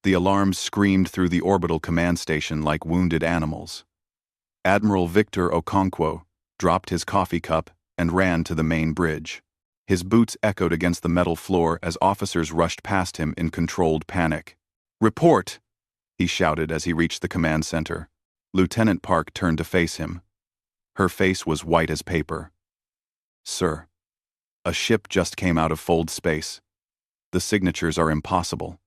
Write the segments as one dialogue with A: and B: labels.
A: The alarms screamed through the orbital command station like wounded animals. Admiral Victor Okonkwo dropped his coffee cup and ran to the main bridge. His boots echoed against the metal floor as officers rushed past him in controlled panic. "Report!" he shouted as he reached the command center. Lieutenant Park turned to face him. Her face was white as paper. "Sir, a ship just came out of fold space. The signatures are impossible.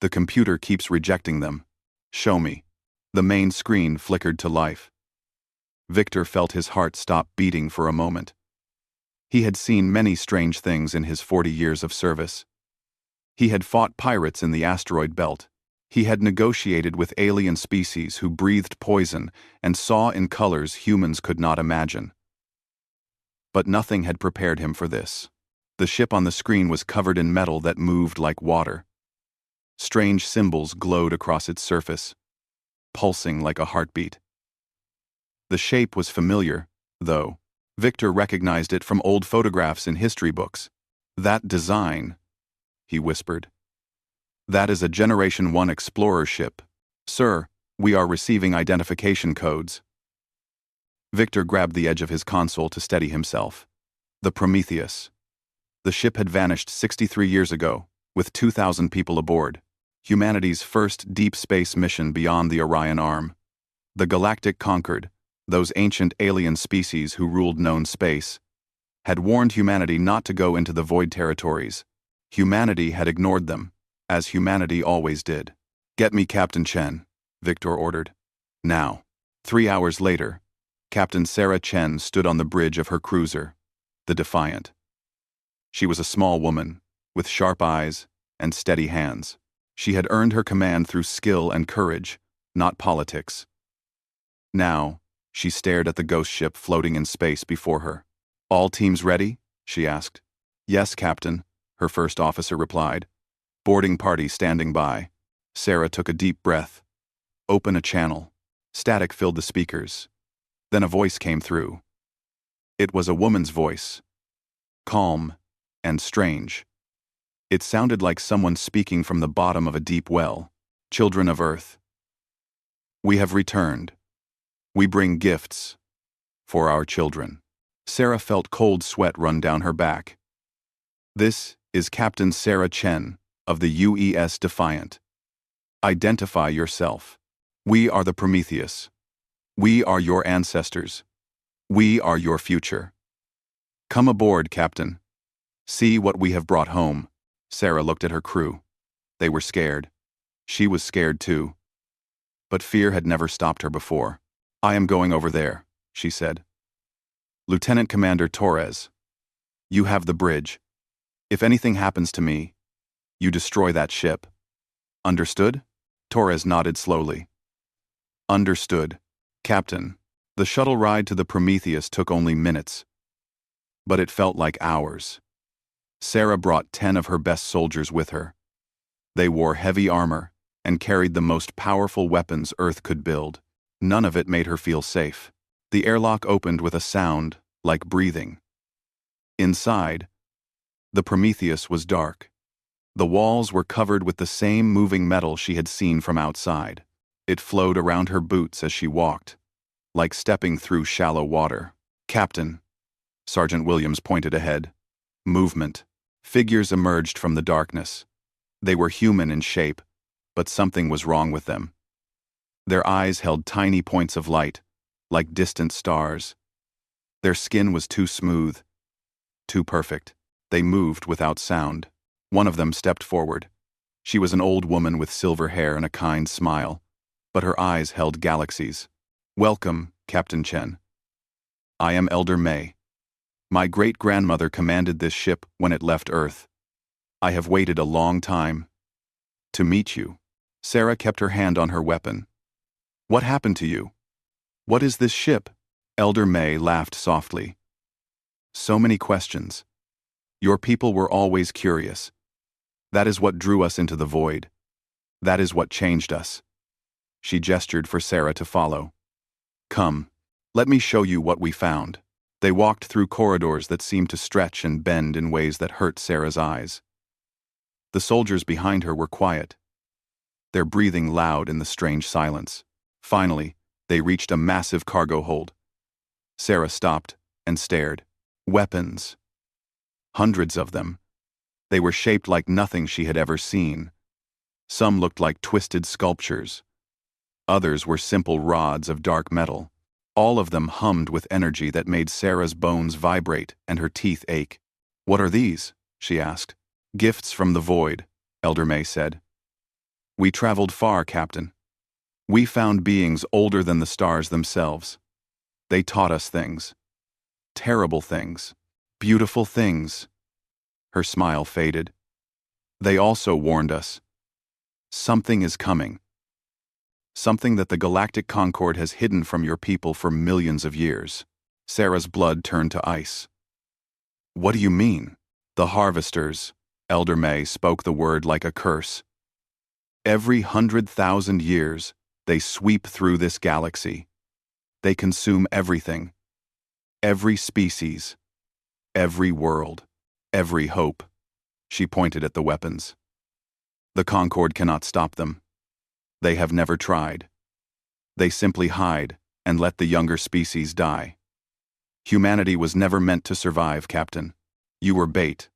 A: The computer keeps rejecting them. Show me." The main screen flickered to life. Victor felt his heart stop beating for a moment. He had seen many strange things in his 40 years of service. He had fought pirates in the asteroid belt. He had negotiated with alien species who breathed poison and saw in colors humans could not imagine. But nothing had prepared him for this. The ship on the screen was covered in metal that moved like water. Strange symbols glowed across its surface, pulsing like a heartbeat. The shape was familiar, though. Victor recognized it from old photographs in history books. "That design," he whispered. "That is a Generation 1 explorer ship. Sir, we are receiving identification codes." Victor grabbed the edge of his console to steady himself. The Prometheus. The ship had vanished 63 years ago, with 2,000 people aboard. Humanity's first deep space mission beyond the Orion Arm. The Galactic conquered, those ancient alien species who ruled known space, had warned humanity not to go into the void territories. Humanity had ignored them, as humanity always did. "Get me Captain Chen," Victor ordered. Now. 3 hours later, Captain Sarah Chen stood on the bridge of her cruiser, the Defiant. She was a small woman, with sharp eyes and steady hands. She had earned her command through skill and courage, not politics. Now, she stared at the ghost ship floating in space before her. "All teams ready?" she asked. "Yes, Captain," her first officer replied. "Boarding party standing by." Sarah took a deep breath. "Open a channel." Static filled the speakers. Then a voice came through. It was a woman's voice. Calm and strange. It sounded like someone speaking from the bottom of a deep well. "Children of Earth, we have returned. We bring gifts for our children." Sarah felt cold sweat run down her back. "This is Captain Sarah Chen of the UES Defiant. Identify yourself. We are the Prometheus. We are your ancestors. We are your future. Come aboard, Captain. See what we have brought home." Sarah looked at her crew. They were scared. She was scared too. But fear had never stopped her before. "I am going over there," she said. "Lieutenant Commander Torres, you have the bridge. If anything happens to me, you destroy that ship. Understood?" Torres nodded slowly. "Understood, Captain." The shuttle ride to the Prometheus took only minutes, but it felt like hours. Sarah brought 10 of her best soldiers with her. They wore heavy armor and carried the most powerful weapons Earth could build. None of it made her feel safe. The airlock opened with a sound like breathing. Inside, the Prometheus was dark. The walls were covered with the same moving metal she had seen from outside. It flowed around her boots as she walked, like stepping through shallow water. "Captain," Sergeant Williams pointed ahead. Movement. Figures emerged from the darkness. They were human in shape, but something was wrong with them. Their eyes held tiny points of light, like distant stars. Their skin was too smooth, too perfect. They moved without sound. One of them stepped forward. She was an old woman with silver hair and a kind smile, but her eyes held galaxies. "Welcome, Captain Chen. I am Elder May. My great-grandmother commanded this ship when it left Earth. I have waited a long time to meet you." Sarah kept her hand on her weapon. "What happened to you? What is this ship?" Elder May laughed softly. "So many questions. Your people were always curious. That is what drew us into the void. That is what changed us." She gestured for Sarah to follow. "Come, let me show you what we found." They walked through corridors that seemed to stretch and bend in ways that hurt Sarah's eyes. The soldiers behind her were quiet. their breathing loud in the strange silence. Finally, they reached a massive cargo hold. Sarah stopped and stared. Weapons. Hundreds of them. They were shaped like nothing she had ever seen. Some looked like twisted sculptures. Others were simple rods of dark metal. All of them hummed with energy that made Sarah's bones vibrate and her teeth ache. "What are these?" she asked. "Gifts from the void," Elder May said. "We traveled far, Captain. We found beings older than the stars themselves. They taught us things. Terrible things. Beautiful things." Her smile faded. "They also warned us. Something is coming. Something that the Galactic Concord has hidden from your people for millions of years." Sarah's blood turned to ice. "What do you mean?" "The Harvesters," Elder May spoke the word like a curse. "Every 100,000 years, they sweep through this galaxy. They consume everything. Every species. Every world. Every hope." She pointed at the weapons. "The Concord cannot stop them. They have never tried. They simply hide and let the younger species die. Humanity was never meant to survive, Captain. You were bait.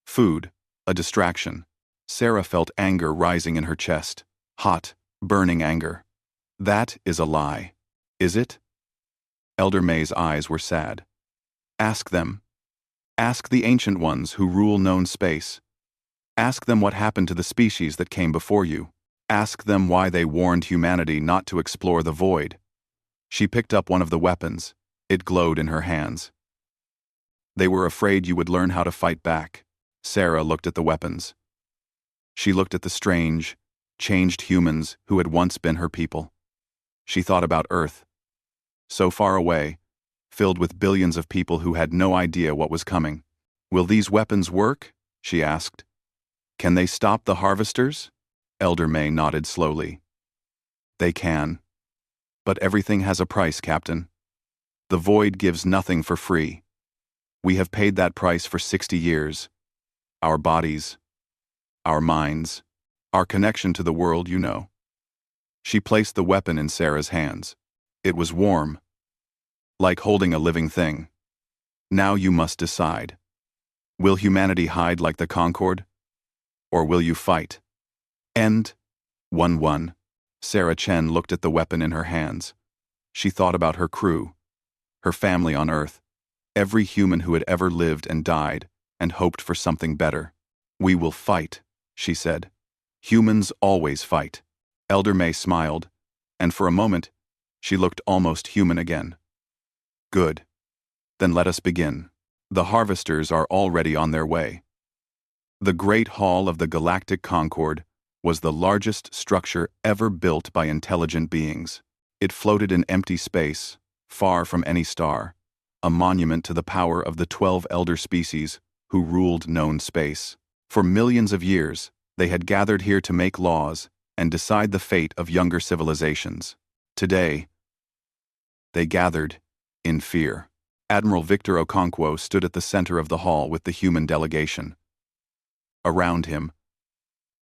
A: Food. A distraction." Sarah felt anger rising in her chest. Hot, burning anger. "That is a lie. Is it?" Elder May's eyes were sad. "Ask them. Ask the ancient ones who rule known space. Ask them what happened to the species that came before you. Ask them why they warned humanity not to explore the void." She picked up one of the weapons. It glowed in her hands. "They were afraid you would learn how to fight back." Sarah looked at the weapons. She looked at the strange, changed humans who had once been her people. She thought about Earth. So far away, filled with billions of people who had no idea what was coming. "Will these weapons work?" she asked. "Can they stop the Harvesters?" Elder May nodded slowly. "They can. But everything has a price, Captain. The void gives nothing for free. We have paid that price for 60 years. Our bodies, our minds, our connection to the world you know." She placed the weapon in Sarah's hands. It was warm, like holding a living thing. "Now you must decide. Will humanity hide like the Concord? Or will you fight? End 1-1. Sarah Chen looked at the weapon in her hands. She thought about her crew, her family on Earth, every human who had ever lived and died, and hoped for something better. "We will fight," she said. "Humans always fight." Elder May smiled, and for a moment, she looked almost human again. "Good. Then let us begin. The Harvesters are already on their way." The Great Hall of the Galactic Concord was the largest structure ever built by intelligent beings. It floated in empty space, far from any star, a monument to the power of the 12 elder species who ruled known space. For millions of years, they had gathered here to make laws and decide the fate of younger civilizations. Today, they gathered in fear. Admiral Victor Okonkwo stood at the center of the hall with the human delegation. Around him,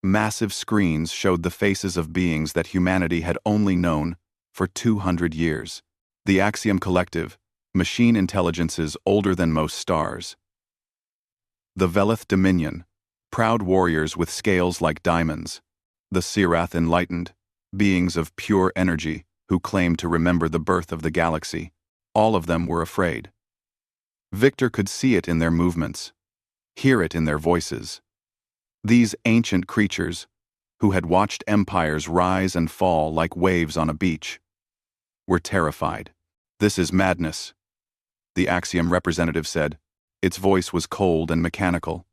A: massive screens showed the faces of beings that humanity had only known for 200 years. The Axiom Collective, machine intelligences older than most stars. The Velith Dominion, proud warriors with scales like diamonds. The Sirath Enlightened, beings of pure energy who claimed to remember the birth of the galaxy. All of them were afraid. Victor could see it in their movements, hear it in their voices. These ancient creatures, who had watched empires rise and fall like waves on a beach, were terrified. "This is madness," the Axiom representative said. Its voice was cold and mechanical.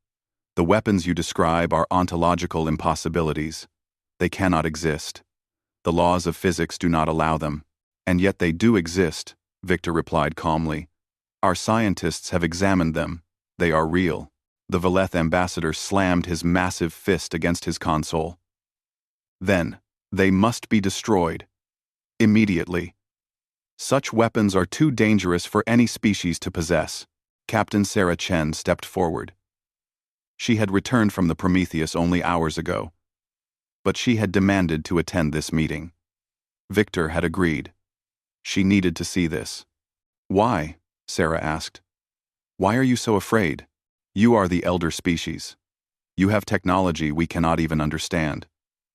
A: "The weapons you describe are ontological impossibilities. They cannot exist. The laws of physics do not allow them. And yet they do exist," Victor replied calmly. "Our scientists have examined them. They are real." The Veleth ambassador slammed his massive fist against his console. "Then, they must be destroyed. Immediately. Such weapons are too dangerous for any species to possess." Captain Sarah Chen stepped forward. She had returned from the Prometheus only hours ago. but she had demanded to attend this meeting. Victor had agreed. She needed to see this. Why? Sarah asked. Why are you so afraid? You are the elder species. You have technology we cannot even understand.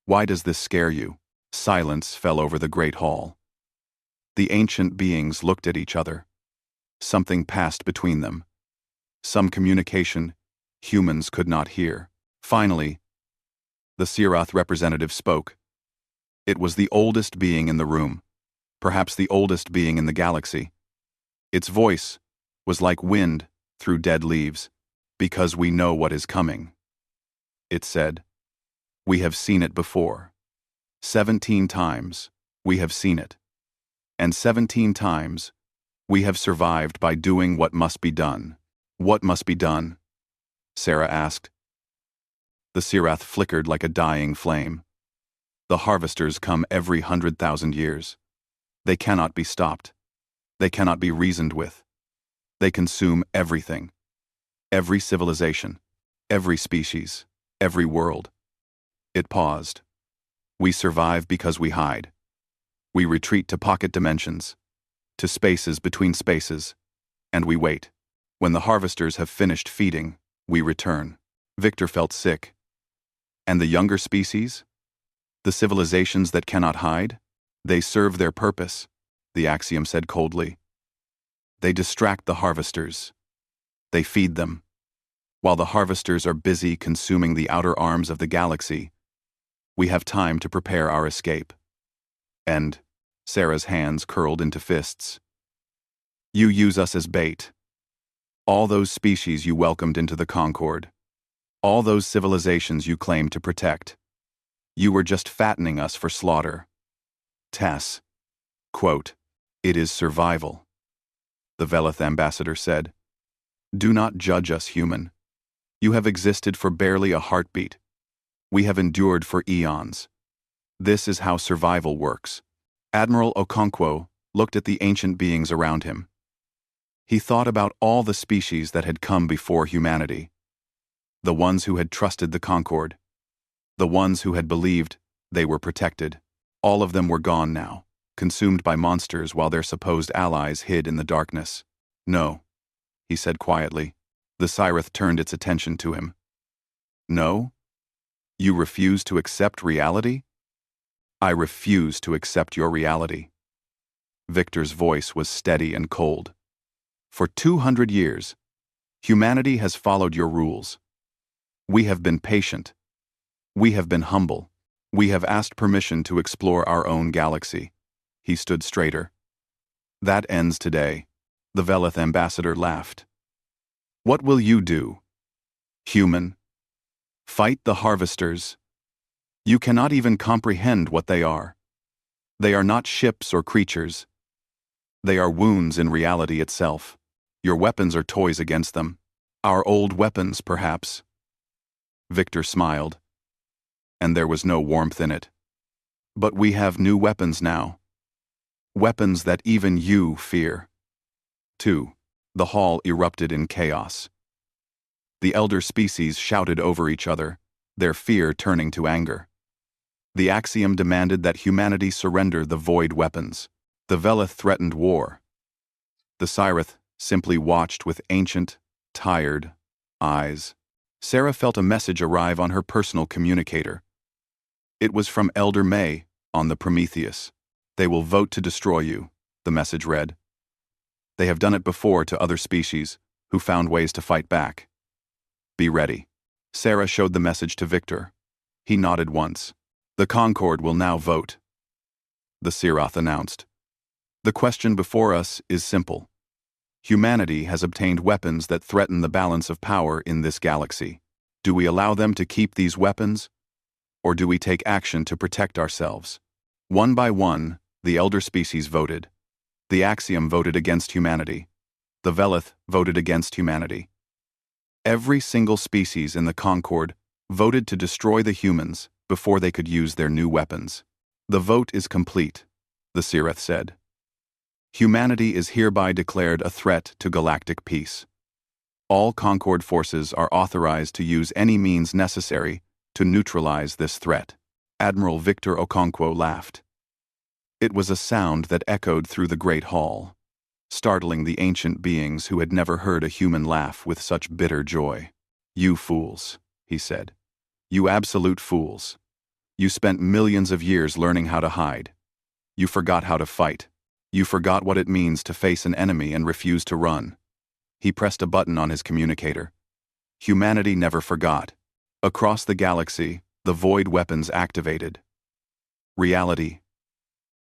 A: Why does this scare you? Silence fell over the great hall. The ancient beings looked at each other. Something passed between them. Some communication humans could not hear. Finally, the Sirath representative spoke. It was the oldest being in the room, perhaps the oldest being in the galaxy. Its voice was like wind through dead leaves, because we know what is coming. It said, "We have seen it before. 17 times, we have seen it. And 17 times, we have survived by doing what must be done." What must be done? Sarah asked. The Sirath flickered like a dying flame. The harvesters come every 100,000 years. They cannot be stopped. They cannot be reasoned with. They consume everything. Every civilization, every species, every world. It paused. We survive because we hide. We retreat to pocket dimensions, to spaces between spaces, and we wait. When the harvesters have finished feeding, we return. Victor felt sick. And the younger species? The civilizations that cannot hide? They serve their purpose, the axiom said coldly. They distract the harvesters. They feed them. While the harvesters are busy consuming the outer arms of the galaxy, we have time to prepare our escape. And Sarah's hands curled into fists. You use us as bait. All those species you welcomed into the Concord. All those civilizations you claimed to protect. You were just fattening us for slaughter. Tess. Quote, "It is survival." The Velith ambassador said, "Do not judge us, human. You have existed for barely a heartbeat. We have endured for eons. This is how survival works." Admiral Okonkwo looked at the ancient beings around him. He thought about all the species that had come before humanity. The ones who had trusted the Concord. The ones who had believed they were protected. All of them were gone now, consumed by monsters while their supposed allies hid in the darkness. "No," he said quietly. The Sirath turned its attention to him. "No? You refuse to accept reality?" "I refuse to accept your reality." Victor's voice was steady and cold. "For 200 years, humanity has followed your rules. We have been patient. We have been humble. We have asked permission to explore our own galaxy." He stood straighter. "That ends today." The Velith ambassador laughed. "What will you do, human? Fight the harvesters? You cannot even comprehend what they are. They are not ships or creatures. They are wounds in reality itself. Your weapons are toys against them. Our old weapons, perhaps." Victor smiled, and there was no warmth in it. "But we have new weapons now. Weapons that even you fear." 2. The hall erupted in chaos. The elder species shouted over each other, their fear turning to anger. The axiom demanded that humanity surrender the void weapons. The Velith threatened war. The Sirath simply watched with ancient, tired eyes. Sarah felt a message arrive on her personal communicator. It was from Elder May on the Prometheus. "They will vote to destroy you," the message read. "They have done it before to other species who found ways to fight back. Be ready." Sarah showed the message to Victor. He nodded once. "The Concord will now vote," the Sirath announced. "The question before us is simple. Humanity has obtained weapons that threaten the balance of power in this galaxy. Do we allow them to keep these weapons, or do we take action to protect ourselves?" One by one, the elder species voted. The axiom voted against humanity. The Velith voted against humanity. Every single species in the Concord voted to destroy the humans before they could use their new weapons. "The vote is complete," the Sirath said. "Humanity is hereby declared a threat to galactic peace. All Concord forces are authorized to use any means necessary to neutralize this threat." Admiral Victor Okonkwo laughed. It was a sound that echoed through the great hall, startling the ancient beings who had never heard a human laugh with such bitter joy. "You fools," he said. "You absolute fools. You spent millions of years learning how to hide. You forgot how to fight. You forgot what it means to face an enemy and refuse to run." He pressed a button on his communicator. Humanity never forgot. Across the galaxy, the void weapons activated. Reality.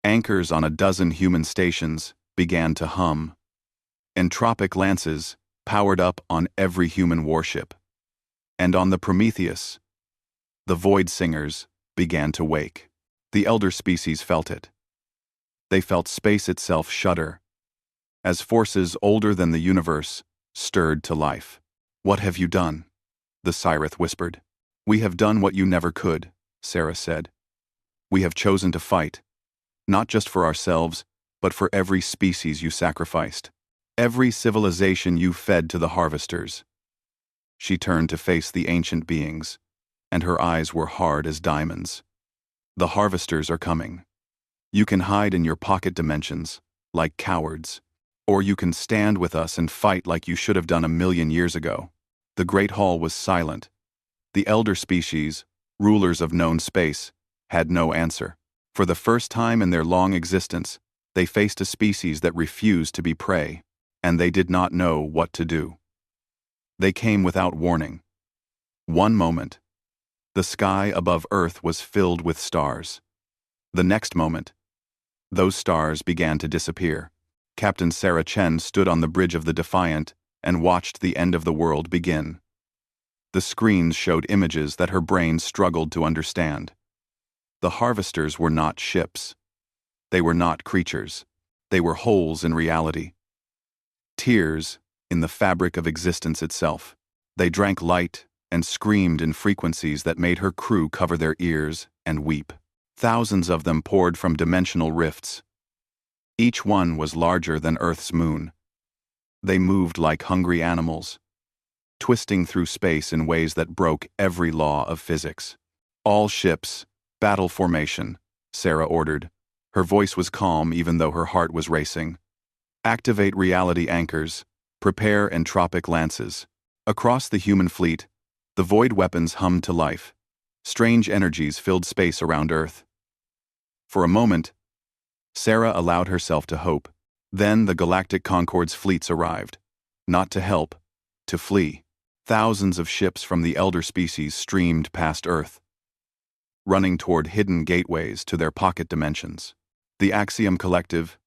A: Anchors on a dozen human stations began to hum. Entropic lances powered up on every human warship. And on the Prometheus, the void singers began to wake. The elder species felt it. They felt space itself shudder, as forces older than the universe stirred to life. "What have you done?" the Sirith whispered. "We have done what you never could," Sarah said. "We have chosen to fight, not just for ourselves, but for every species you sacrificed, every civilization you fed to the harvesters." She turned to face the ancient beings, and her eyes were hard as diamonds. "The harvesters are coming. You can hide in your pocket dimensions, like cowards, or you can stand with us and fight like you should have done 1,000,000 years ago." The great hall was silent. The elder species, rulers of known space, had no answer. For the first time in their long existence, they faced a species that refused to be prey, and they did not know what to do. They came without warning. One moment, the sky above Earth was filled with stars. The next moment, those stars began to disappear. Captain Sarah Chen stood on the bridge of the Defiant and watched the end of the world begin. The screens showed images that her brain struggled to understand. The harvesters were not ships. They were not creatures. They were holes in reality. Tears in the fabric of existence itself. They drank light and screamed in frequencies that made her crew cover their ears and weep. Thousands of them poured from dimensional rifts. Each one was larger than Earth's moon. They moved like hungry animals, twisting through space in ways that broke every law of physics. "All ships, battle formation," Sarah ordered. Her voice was calm even though her heart was racing. "Activate reality anchors. Prepare entropic lances." Across the human fleet, the void weapons hummed to life. Strange energies filled space around Earth. For a moment, Sarah allowed herself to hope. Then the Galactic Concord's fleets arrived. Not to help, to flee. Thousands of ships from the elder species streamed past Earth, running toward hidden gateways to their pocket dimensions. The Axiom Collective,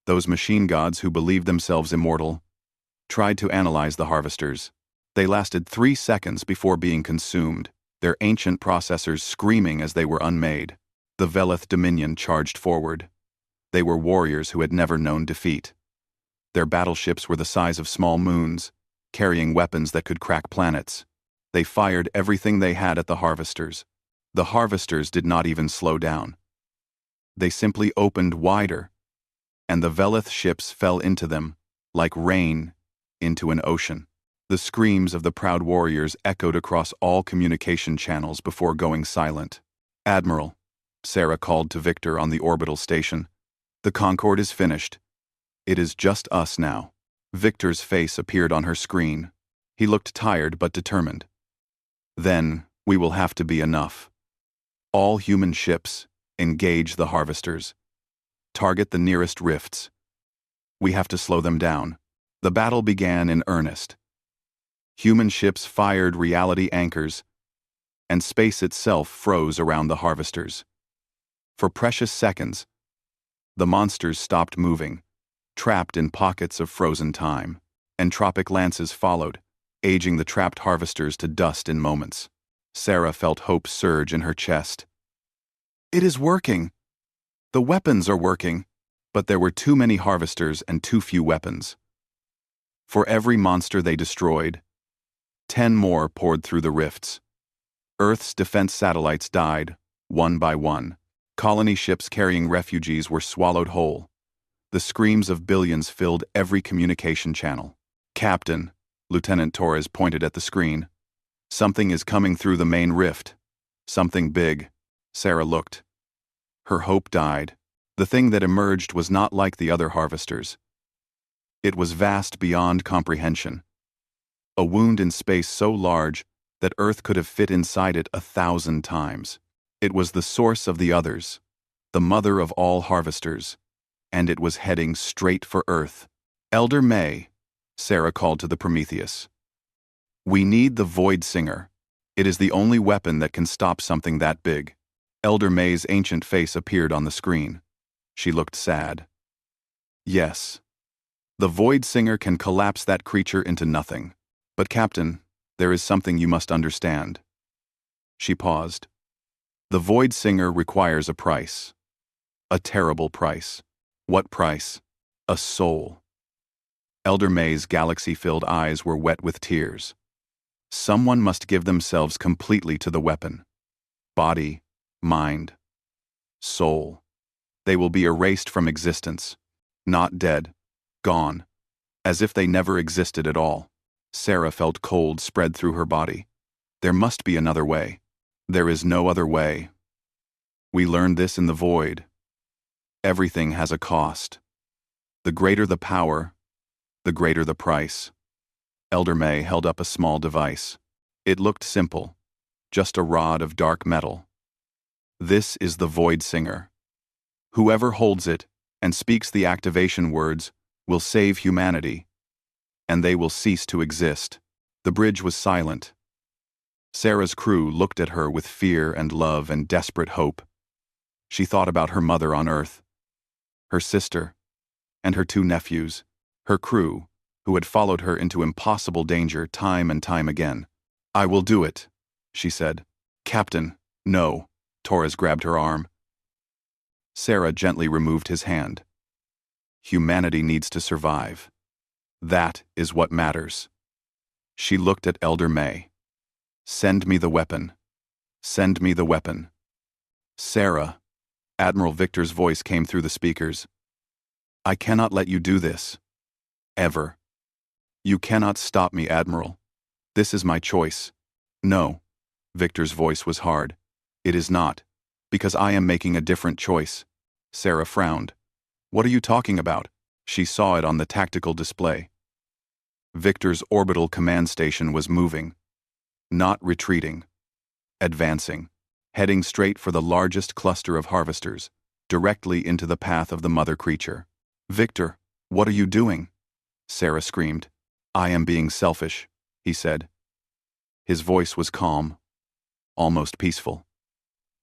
A: those machine gods who believed themselves immortal, tried to analyze the harvesters. They lasted 3 seconds before being consumed, their ancient processors screaming as they were unmade. The Veleth Dominion charged forward. They were warriors who had never known defeat. Their battleships were the size of small moons, carrying weapons that could crack planets. They fired everything they had at the harvesters. The harvesters did not even slow down. They simply opened wider, and the Veleth ships fell into them, like rain into an ocean. The screams of the proud warriors echoed across all communication channels before going silent. "Admiral," Sarah called to Victor on the orbital station, "the Concorde is finished. It is just us now." Victor's face appeared on her screen. He looked tired but determined. "Then we will have to be enough. All human ships, engage the harvesters. Target the nearest rifts. We have to slow them down." The battle began in earnest. Human ships fired reality anchors, and space itself froze around the harvesters. For precious seconds, the monsters stopped moving, trapped in pockets of frozen time. Entropic lances followed, aging the trapped harvesters to dust in moments. Sarah felt hope surge in her chest. "It is working! The weapons are working!" But there were too many harvesters and too few weapons. For every monster they destroyed, 10 more poured through the rifts. Earth's defense satellites died, one by one. Colony ships carrying refugees were swallowed whole. The screams of billions filled every communication channel. "Captain," Lieutenant Torres pointed at the screen, "something is coming through the main rift. Something big." Sarah looked. Her hope died. The thing that emerged was not like the other harvesters. It was vast beyond comprehension. A wound in space so large that Earth could have fit inside it 1,000 times. It was the source of the others, the mother of all harvesters, and it was heading straight for Earth. Elder May, Sarah called to the Prometheus. We need the Void Singer. It is the only weapon that can stop something that big. Elder May's ancient face appeared on the screen. She looked sad. Yes. The Void Singer can collapse that creature into nothing. But Captain, there is something you must understand. She paused. The Void Singer requires a price. A terrible price. What price? A soul. Elder May's galaxy-filled eyes were wet with tears. Someone must give themselves completely to the weapon. Body, mind, soul. They will be erased from existence. Not dead. Gone. As if they never existed at all. Sarah felt cold spread through her body. There must be another way. There is no other way. We learned this in the void. Everything has a cost. The greater the power, the greater the price. Elder May held up a small device. It looked simple, just a rod of dark metal. This is the Void Singer. Whoever holds it and speaks the activation words will save humanity, and they will cease to exist. The bridge was silent. Sarah's crew looked at her with fear and love and desperate hope. She thought about her mother on Earth, her sister, and her 2 nephews, her crew, who had followed her into impossible danger time and time again. I will do it, she said. Captain, no. Torres grabbed her arm. Sarah gently removed his hand. Humanity needs to survive. That is what matters. She looked at Elder May. Send me the weapon. Send me the weapon. Sarah, Admiral Victor's voice came through the speakers. I cannot let you do this. Ever. You cannot stop me, Admiral. This is my choice. No. Victor's voice was hard. It is not. Because I am making a different choice. Sarah frowned. What are you talking about? She saw it on the tactical display. Victor's orbital command station was moving. Not retreating. Advancing. Heading straight for the largest cluster of harvesters, directly into the path of the mother creature. Victor, what are you doing? Sarah screamed. I am being selfish, he said. His voice was calm, almost peaceful.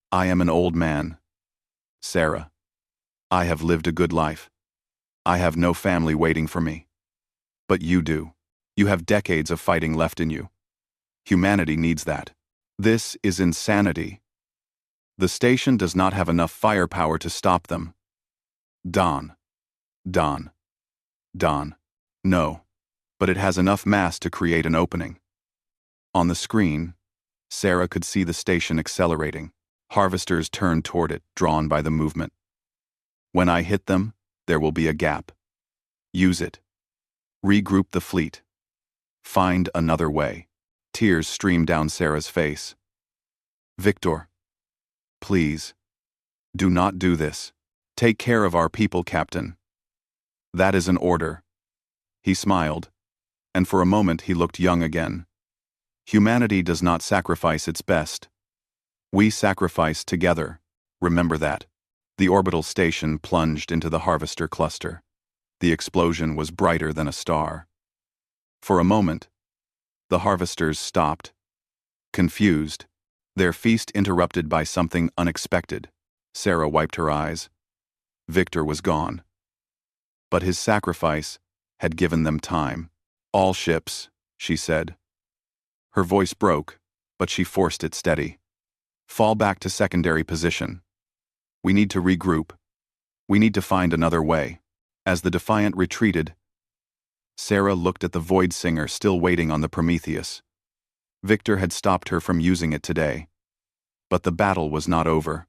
A: I am an old man. Sarah. I have lived a good life. I have no family waiting for me. But you do. You have decades of fighting left in you. Humanity needs that. This is insanity. The station does not have enough firepower to stop them. Don. Don. Don. No. But it has enough mass to create an opening. On the screen, Sarah could see the station accelerating. Harvesters turned toward it, drawn by the movement. When I hit them, there will be a gap. Use it. Regroup the fleet. Find another way. Tears streamed down Sarah's face. Victor. Please. Do not do this. Take care of our people, Captain. That is an order. He smiled, and for a moment he looked young again. Humanity does not sacrifice its best. We sacrifice together. Remember that. The orbital station plunged into the harvester cluster. The explosion was brighter than a star. For a moment, the harvesters stopped, confused, their feast interrupted by something unexpected. Sarah wiped her eyes. Victor was gone. But his sacrifice had given them time. All ships, she said. Her voice broke, but she forced it steady. Fall back to secondary position. We need to regroup. We need to find another way. As the Defiant retreated, Sarah looked at the Void Singer still waiting on the Prometheus. Victor had stopped her from using it today. But the battle was not over.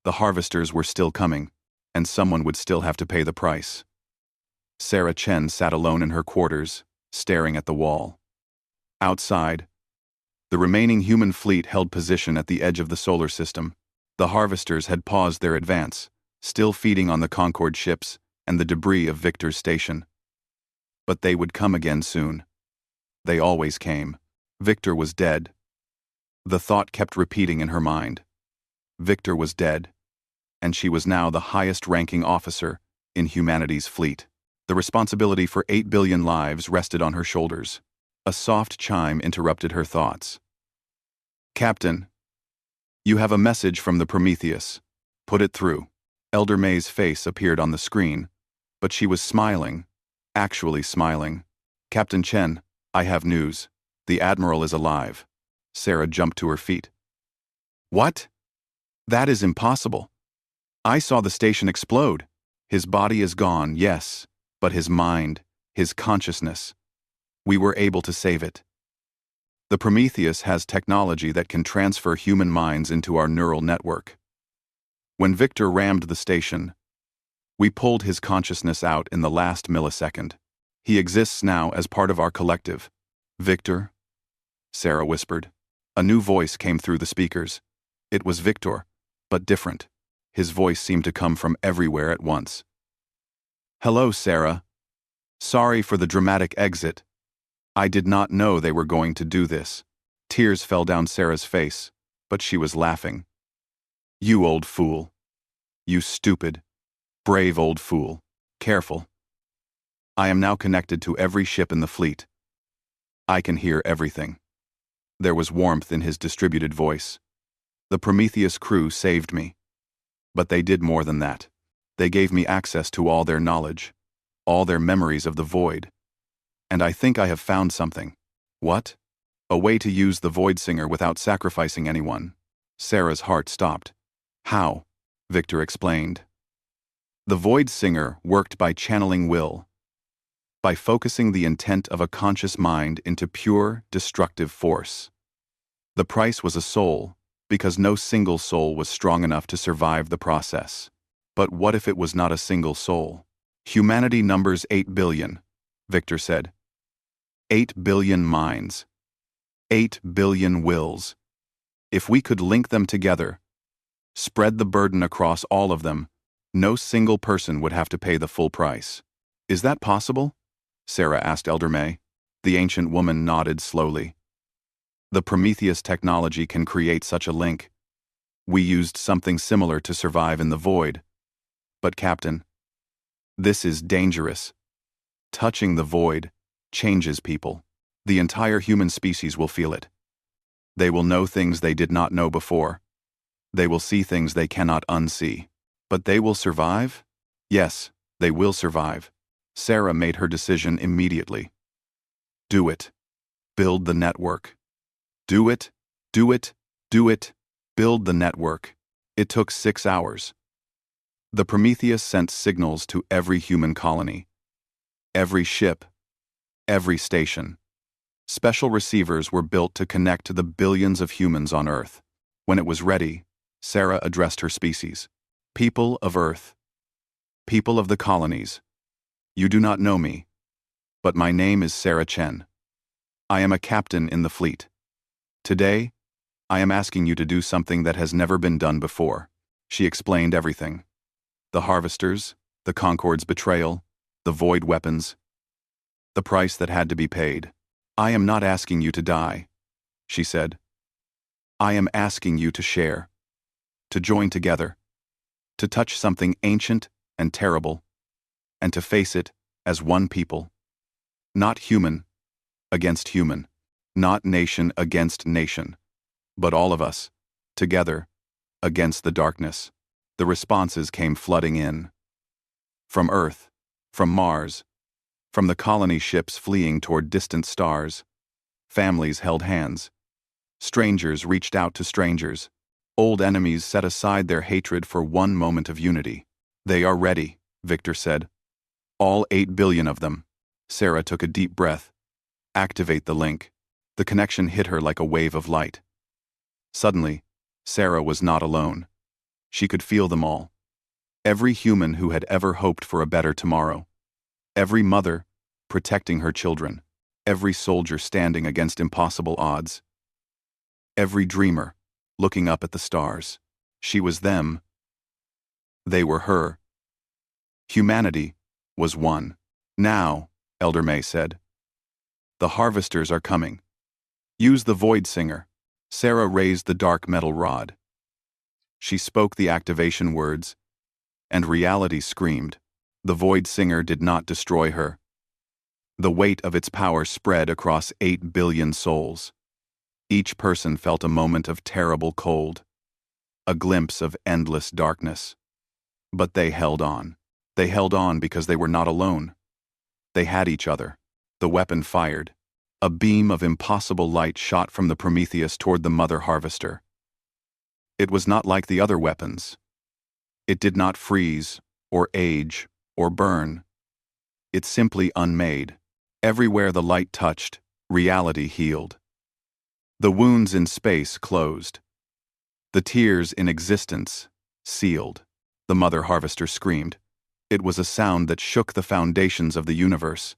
A: The harvesters were still coming, and someone would still have to pay the price. Sarah Chen sat alone in her quarters, staring at the wall. Outside, the remaining human fleet held position at the edge of the solar system. The harvesters had paused their advance, still feeding on the Concorde ships and the debris of Victor's station. But they would come again soon. They always came. Victor was dead. The thought kept repeating in her mind. Victor was dead, and she was now the highest-ranking officer in humanity's fleet. The responsibility for 8 billion lives rested on her shoulders. A soft chime interrupted her thoughts. "Captain, you have a message from the Prometheus. Put it through." Elder May's face appeared on the screen, but she was smiling, actually smiling. "Captain Chen, I have news. The Admiral is alive." Sarah jumped to her feet. "What? That is impossible. I saw the station explode. His body is gone, yes, but his mind, his consciousness. We were able to save it. The Prometheus has technology that can transfer human minds into our neural network. When Victor rammed the station, we pulled his consciousness out in the last millisecond. He exists now as part of our collective." "Victor?" Sarah whispered. A new voice came through the speakers. It was Victor, but different. His voice seemed to come from everywhere at once. "Hello, Sarah. Sorry for the dramatic exit. I did not know they were going to do this." Tears fell down Sarah's face, but she was laughing. "You old fool. You stupid, brave old fool. Careful. I am now connected to every ship in the fleet. I can hear everything." There was warmth in his distributed voice. "The Prometheus crew saved me. But they did more than that. They gave me access to all their knowledge, all their memories of the void. And I think I have found something." "What?" "A way to use the Void Singer without sacrificing anyone." Sarah's heart stopped. "How?" Victor explained. "The Void Singer worked by channeling will, by focusing the intent of a conscious mind into pure, destructive force. The price was a soul, because no single soul was strong enough to survive the process. But what if it was not a single soul?" "Humanity numbers 8 billion, Victor said. 8 billion minds. 8 billion wills. If we could link them together, spread the burden across all of them, no single person would have to pay the full price." "Is that possible?" Sarah asked Elder May. The ancient woman nodded slowly. "The Prometheus technology can create such a link. We used something similar to survive in the void. But Captain, this is dangerous. Touching the void changes people. The entire human species will feel it. They will know things they did not know before. They will see things they cannot unsee. But they will survive? Yes, they will survive." Sarah made her decision immediately. "Do it. Build the network. Do it, do it, do it. Build the network." It took 6 hours. The Prometheus sent signals to every human colony, every ship, every station. Special receivers were built to connect to the billions of humans on Earth. When it was ready, Sarah addressed her species. "People of Earth, people of the colonies, you do not know me, but my name is Sarah Chen. I am a captain in the fleet. Today, I am asking you to do something that has never been done before." She explained everything. The harvesters, the Concorde's betrayal, the void weapons, the price that had to be paid. "I am not asking you to die," she said. "I am asking you to share, to join together, to touch something ancient and terrible, and to face it as one people. Not human against human, not nation against nation, but all of us, together, against the darkness." The responses came flooding in. From Earth, from Mars, from the colony ships fleeing toward distant stars. Families held hands. Strangers reached out to strangers. Old enemies set aside their hatred for one moment of unity. "They are ready," Victor said. "All 8 billion of them." Sarah took a deep breath. "Activate the link." The connection hit her like a wave of light. Suddenly, Sarah was not alone. She could feel them all. Every human who had ever hoped for a better tomorrow. Every mother protecting her children. Every soldier standing against impossible odds. Every dreamer looking up at the stars. She was them. They were her. Humanity was one. Now, Elder May said. The harvesters are coming. Use the Void Singer. Sarah raised the dark metal rod. She spoke the activation words, and reality screamed. The Void Singer did not destroy her. The weight of its power spread across 8 billion souls. Each person felt a moment of terrible cold, a glimpse of endless darkness. But they held on. They held on because they were not alone. They had each other. The weapon fired. A beam of impossible light shot from the Prometheus toward the mother harvester. It was not like the other weapons. It did not freeze, or age, or burn. It simply unmade. Everywhere the light touched, reality healed. The wounds in space closed. The tears in existence sealed. The mother harvester screamed. It was a sound that shook the foundations of the universe.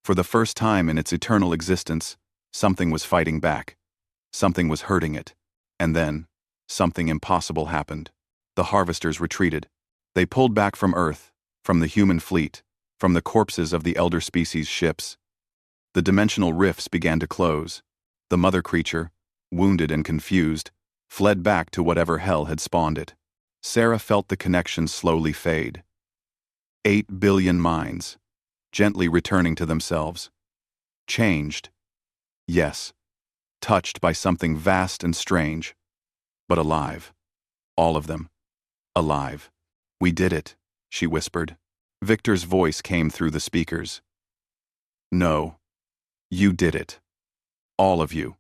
A: For the first time in its eternal existence, something was fighting back. Something was hurting it. And then, something impossible happened. The harvesters retreated. They pulled back from Earth, from the human fleet, from the corpses of the elder species' ships. The dimensional rifts began to close. The mother creature, wounded and confused, fled back to whatever hell had spawned it. Sarah felt the connection slowly fade. 8 billion minds, gently returning to themselves. Changed. Yes. Touched by something vast and strange. But alive. All of them. Alive. We did it, she whispered. Victor's voice came through the speakers. No. You did it. All of you.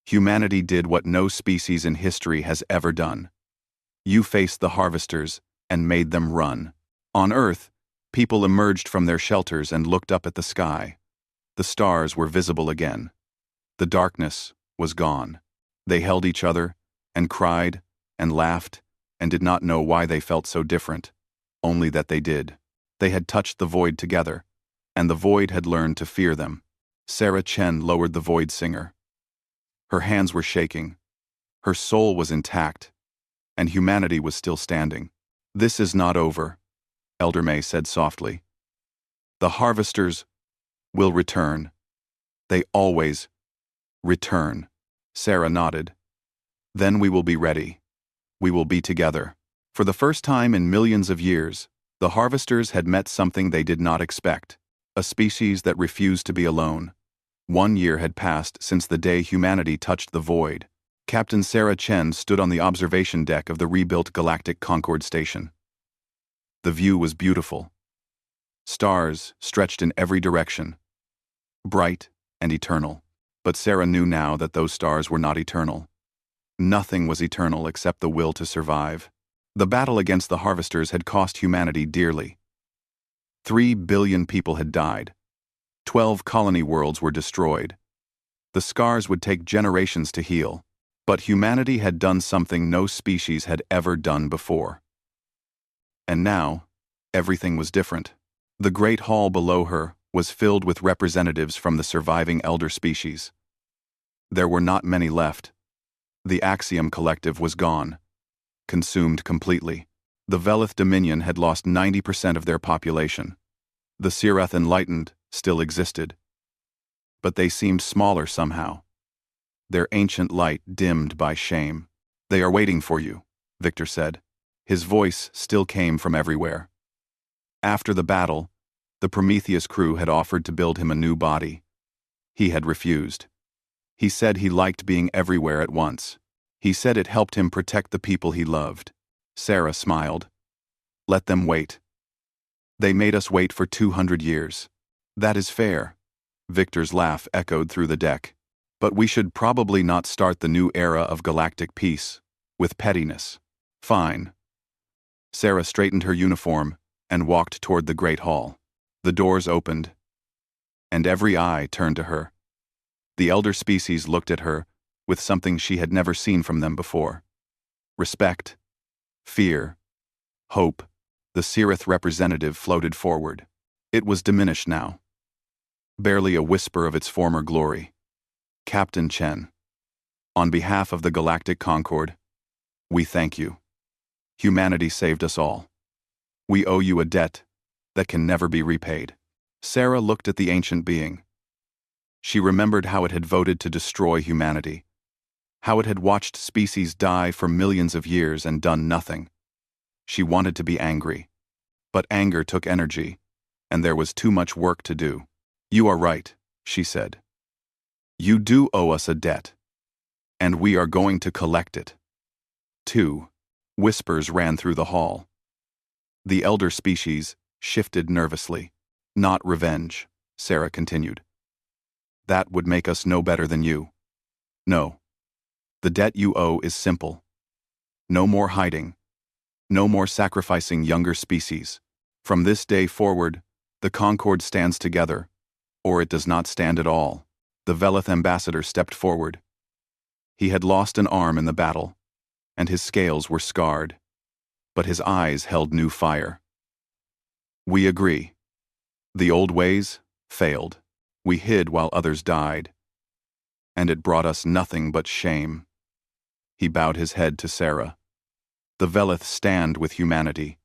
A: Humanity did what no species in history has ever done. You faced the harvesters and made them run. On Earth, people emerged from their shelters and looked up at the sky. The stars were visible again. The darkness was gone. They held each other and cried and laughed and did not know why they felt so different, only that they did. They had touched the void together, and the void had learned to fear them. Sarah Chen lowered the Void Singer. Her hands were shaking. Her soul was intact, and humanity was still standing. This is not over, Elder May said softly. The harvesters will return. They always return. Sarah nodded. Then we will be ready. We will be together. For the first time in millions of years, the harvesters had met something they did not expect, a species that refused to be alone. 1 year had passed since the day humanity touched the void. Captain Sarah Chen stood on the observation deck of the rebuilt Galactic Concord station. The view was beautiful. Stars stretched in every direction, bright and eternal. But Sarah knew now that those stars were not eternal. Nothing was eternal except the will to survive. The battle against the harvesters had cost humanity dearly. 3 billion people had died. 12 colony worlds were destroyed. The scars would take generations to heal, but humanity had done something no species had ever done before. And now, everything was different. The great hall below her was filled with representatives from the surviving elder species. There were not many left. The Axiom Collective was gone, consumed completely. The Velith Dominion had lost 90% of their population. The Sireth Enlightened still existed. But they seemed smaller somehow. Their ancient light dimmed by shame. They are waiting for you, Victor said. His voice still came from everywhere. After the battle, the Prometheus crew had offered to build him a new body. He had refused. He said he liked being everywhere at once. He said it helped him protect the people he loved. Sarah smiled. Let them wait. They made us wait for 200 years. That is fair. Victor's laugh echoed through the deck. But we should probably not start the new era of galactic peace with pettiness. Fine. Sarah straightened her uniform and walked toward the great hall. The doors opened, and every eye turned to her. The elder species looked at her with something she had never seen from them before. Respect, fear, hope. The Sirith representative floated forward. It was diminished now. Barely a whisper of its former glory. Captain Chen. On behalf of the Galactic Concord, we thank you. Humanity saved us all. We owe you a debt that can never be repaid. Sarah looked at the ancient being. She remembered how it had voted to destroy humanity, how it had watched species die for millions of years and done nothing. She wanted to be angry, but anger took energy, and there was too much work to do. You are right, she said. You do owe us a debt, and we are going to collect it. 2. Whispers ran through the hall. The elder species shifted nervously. Not revenge, Sarah continued. That would make us no better than you. No. The debt you owe is simple. No more hiding. No more sacrificing younger species. From this day forward, the Concord stands together, or it does not stand at all. The Velith ambassador stepped forward. He had lost an arm in the battle, and his scales were scarred, but his eyes held new fire. We agree. The old ways failed. We hid while others died, and it brought us nothing but shame. He bowed his head to Sarah. The Velith stand with humanity,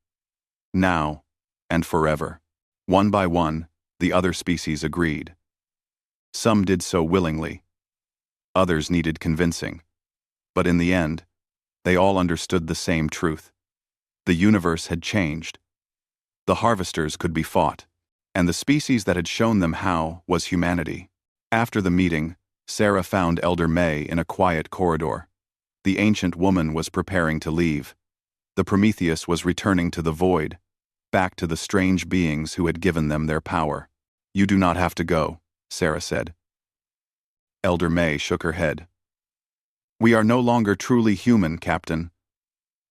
A: now and forever. One by one, the other species agreed. Some did so willingly. Others needed convincing. But in the end, they all understood the same truth. The universe had changed. The harvesters could be fought, and the species that had shown them how was humanity. After the meeting, Sarah found Elder May in a quiet corridor. The ancient woman was preparing to leave. The Prometheus was returning to the void, back to the strange beings who had given them their power. You do not have to go, Sarah said. Elder May shook her head. We are no longer truly human, Captain.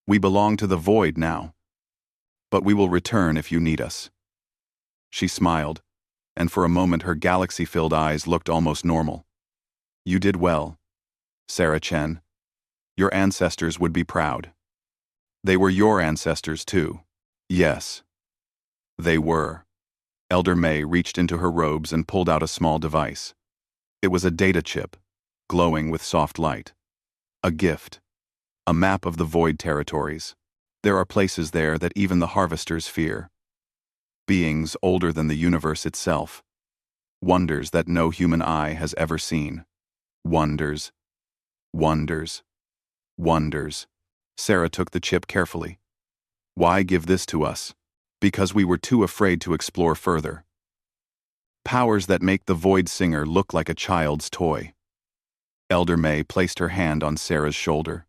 A: We belong to the void now. But we will return if you need us. She smiled, and for a moment her galaxy-filled eyes looked almost normal. You did well, Sarah Chen. Your ancestors would be proud. They were your ancestors too. Yes. They were. Elder May reached into her robes and pulled out a small device. It was a data chip, glowing with soft light. A gift. A map of the void territories. There are places there that even the harvesters fear. Beings older than the universe itself. Wonders that no human eye has ever seen. Wonders. Wonders. Wonders. Sarah took the chip carefully. Why give this to us? Because we were too afraid to explore further. Powers that make the Void Singer look like a child's toy. Elder May placed her hand on Sarah's shoulder.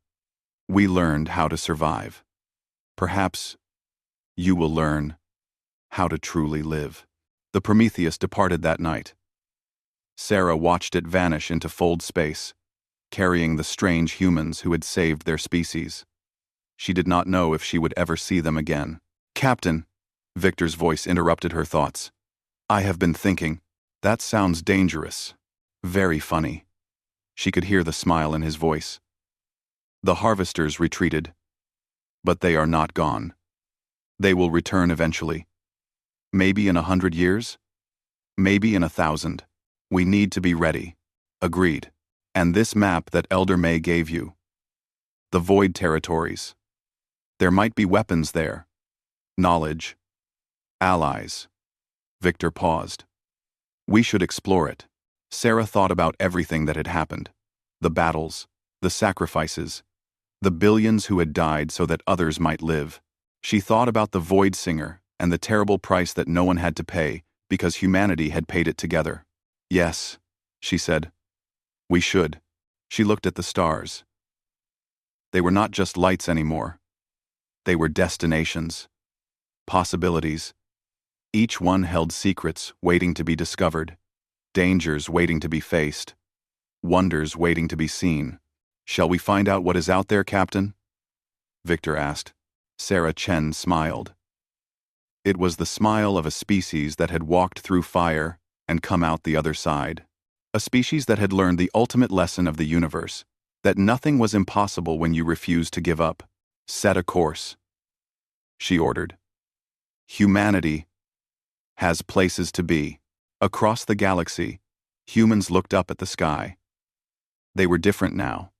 A: We learned how to survive. Perhaps you will learn how to truly live. The Prometheus departed that night. Sarah watched it vanish into fold space, carrying the strange humans who had saved their species. She did not know if she would ever see them again. Captain, Victor's voice interrupted her thoughts. I have been thinking. That sounds dangerous. Very funny. She could hear the smile in his voice. The harvesters retreated. But they are not gone. They will return eventually. Maybe in 100 years? Maybe in 1,000. We need to be ready. Agreed. And this map that Elder May gave you. The void territories. There might be weapons there. Knowledge. Allies. Victor paused. We should explore it. Sarah thought about everything that had happened. The battles, the sacrifices, the billions who had died so that others might live. She thought about the Void Singer and the terrible price that no one had to pay because humanity had paid it together. Yes, she said. We should. She looked at the stars. They were not just lights anymore. They were destinations. Possibilities. Each one held secrets waiting to be discovered, dangers waiting to be faced, wonders waiting to be seen. Shall we find out what is out there, Captain? Victor asked. Sarah Chen smiled. It was the smile of a species that had walked through fire and come out the other side. A species that had learned the ultimate lesson of the universe, that nothing was impossible when you refused to give up. Set a course, she ordered. Humanity has places to be. Across the galaxy, humans looked up at the sky. They were different now,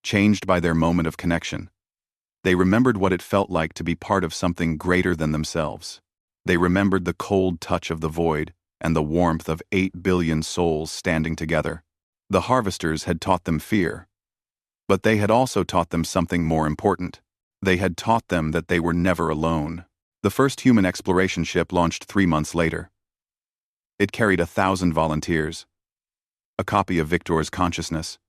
A: changed by their moment of connection. They remembered what it felt like to be part of something greater than themselves. They remembered the cold touch of the void and the warmth of 8 billion souls standing together. The harvesters had taught them fear, but they had also taught them something more important. They had taught them that they were never alone. The first human exploration ship launched 3 months later. It carried 1,000 volunteers, a copy of Victor's consciousness,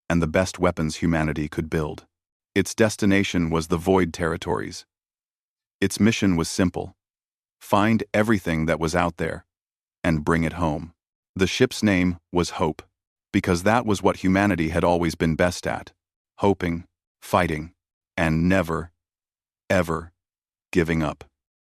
A: and the best weapons humanity could build. Its destination was the Void Territories. Its mission was simple: find everything that was out there and bring it home. The ship's name was Hope, because that was what humanity had always been best at: hoping, fighting, and never, ever giving up.